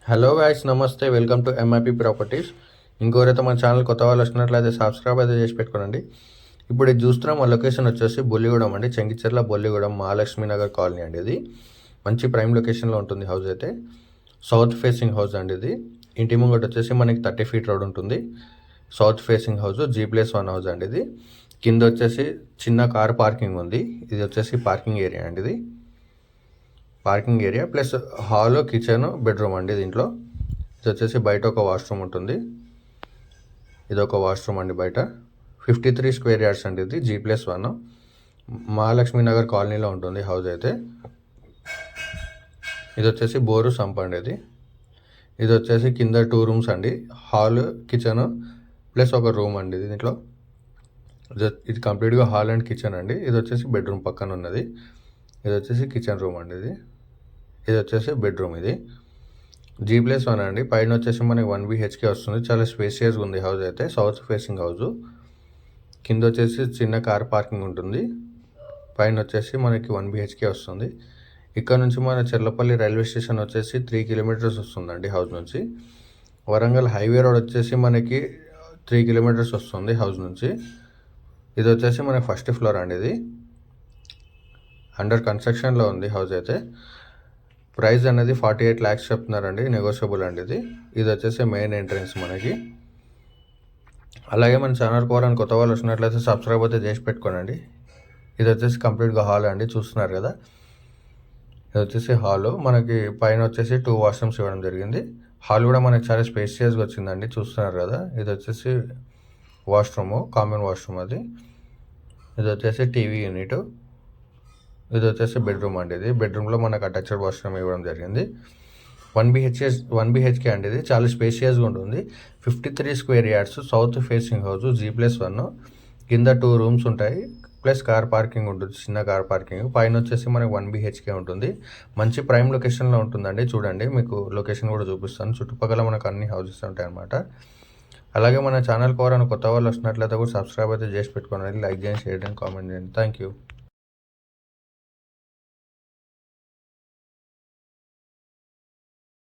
Hello guys, నమస్తే. Welcome to MIP properties. ఇంకోరైతే మన ఛానల్ కొత్త వాళ్ళు వచ్చినట్లయితే సబ్స్క్రైబ్ అయితే చేసి పెట్టుకోనండి. ఇప్పుడు ఇది చూస్తున్నాం. మా లొకేషన్ వచ్చేసి బొల్లిగూడెం అండి, చెంగిచెర్ల బొల్లిగూడెం మహాలక్ష్మి నగర్ కాలనీ అండి. ఇది మంచి ప్రైమ్ లొకేషన్లో ఉంటుంది. హౌస్ అయితే సౌత్ ఫేసింగ్ హౌస్ అండి. ఇది ఇంటి ముంగట వచ్చేసి మనకి 30 ఫీట్ రోడ్ ఉంటుంది. South facing house, G+1 house అండి. ఇది కింద వచ్చేసి చిన్న కార్ పార్కింగ్ ఉంది. ఇది వచ్చేసి పార్కింగ్ ఏరియా అండి. ఇది parking area plus hall, kitchen, bedroom అండి. దీంట్లో ఇది వచ్చేసి బయట ఒక వాష్రూమ్ ఉంటుంది. ఇది ఒక వాష్రూమ్ అండి. బయట 53 స్క్వేర్ యార్డ్స్ అండి. ఇది G+1 మహాలక్ష్మి నగర్ కాలనీలో ఉంటుంది హౌస్ అయితే. ఇది వచ్చేసి బోరు సంప్ అండి. ఇది వచ్చేసి కింద 2 రూమ్స్ అండి. హాల్, కిచెన్ ప్లస్ ఒక రూమ్ అండి. దీంట్లో ఇది కంప్లీట్గా హాల్ అండ్ కిచెన్ అండి. ఇది వచ్చేసి బెడ్రూమ్ పక్కన ఉన్నది. ఇది వచ్చేసి కిచెన్ రూమ్ అండి. ఇది వచ్చేసి బెడ్రూమ్. ఇది G+1 అండి. పైన వచ్చేసి మనకి 1 BHK వస్తుంది. చాలా స్పేసియస్గా ఉంది హౌస్ అయితే. South facing house. కింద వచ్చేసి చిన్న కార్ పార్కింగ్ ఉంటుంది. పైన వచ్చేసి మనకి 1 BHK వస్తుంది. ఇక్కడ నుంచి మన చెర్లపల్లి రైల్వే స్టేషన్ వచ్చేసి 3 కిలోమీటర్స్ వస్తుందండి హౌస్ నుంచి. వరంగల్ హైవే రోడ్ వచ్చేసి మనకి 3 కిలోమీటర్స్ వస్తుంది హౌస్ నుంచి. ఇది వచ్చేసి మనకి ఫస్ట్ ఫ్లోర్ అండి. ఇది అండర్ కన్స్ట్రక్షన్లో ఉంది హౌస్ అయితే. ప్రైస్ అనేది 48 lakhs చెప్తున్నారండి. నెగోషియబుల్ అండి. ఇది వచ్చేసి మెయిన్ ఎంట్రన్స్ మనకి. అలాగే మన ఛానల్ కోరని కొత్త వాళ్ళు వచ్చినట్లయితే సబ్స్క్రైబ్ అయితే చేసి పెట్టుకోనండి. ఇది వచ్చేసి కంప్లీట్గా హాల్ అండి. చూస్తున్నారు కదా, ఇది వచ్చేసి హాల్. మనకి పైన వచ్చేసి 2 వాష్రూమ్స్ ఇవ్వడం జరిగింది. హాల్ కూడా మనకి చాలా స్పేసియస్గా వచ్చిందండి. చూస్తున్నారు కదా, ఇది వచ్చేసి వాష్రూము, కామన్ వాష్రూమ్ అది. ఇది వచ్చేసి టీవీ యూనిట్. ఇది వచ్చేసి బెడ్రూమ్ అండి. ఇది బెడ్రూమ్లో మనకు అటాచ్డ్ వాష్రూమ్ ఇవ్వడం జరిగింది. 1 BHK అండి. ఇది చాలా స్పేషియస్గా ఉంటుంది. 53 square yards, south facing house, G+1. కింద 2 రూమ్స్ ఉంటాయి ప్లస్ కార్ పార్కింగ్ ఉంటుంది, చిన్న కార్ పార్కింగ్. పైన వచ్చేసి మనకి 1 BHK ఉంటుంది. మంచి ప్రైమ్ లొకేషన్లో ఉంటుందండి. చూడండి, మీకు లొకేషన్ కూడా చూపిస్తాను. చుట్టుపక్కల మనకు అన్ని హౌసెస్ ఉంటాయి అన్నమాట. అలాగే మన ఛానల్ కోరని కొత్త వాళ్ళు వస్తున్నట్లయితే కూడా సబ్స్క్రైబ్ అయితే చేసి పెట్టుకోండి. లైక్ చేయండి, షేర్ చేయండి, కామెంట్ చేయండి. Thank you.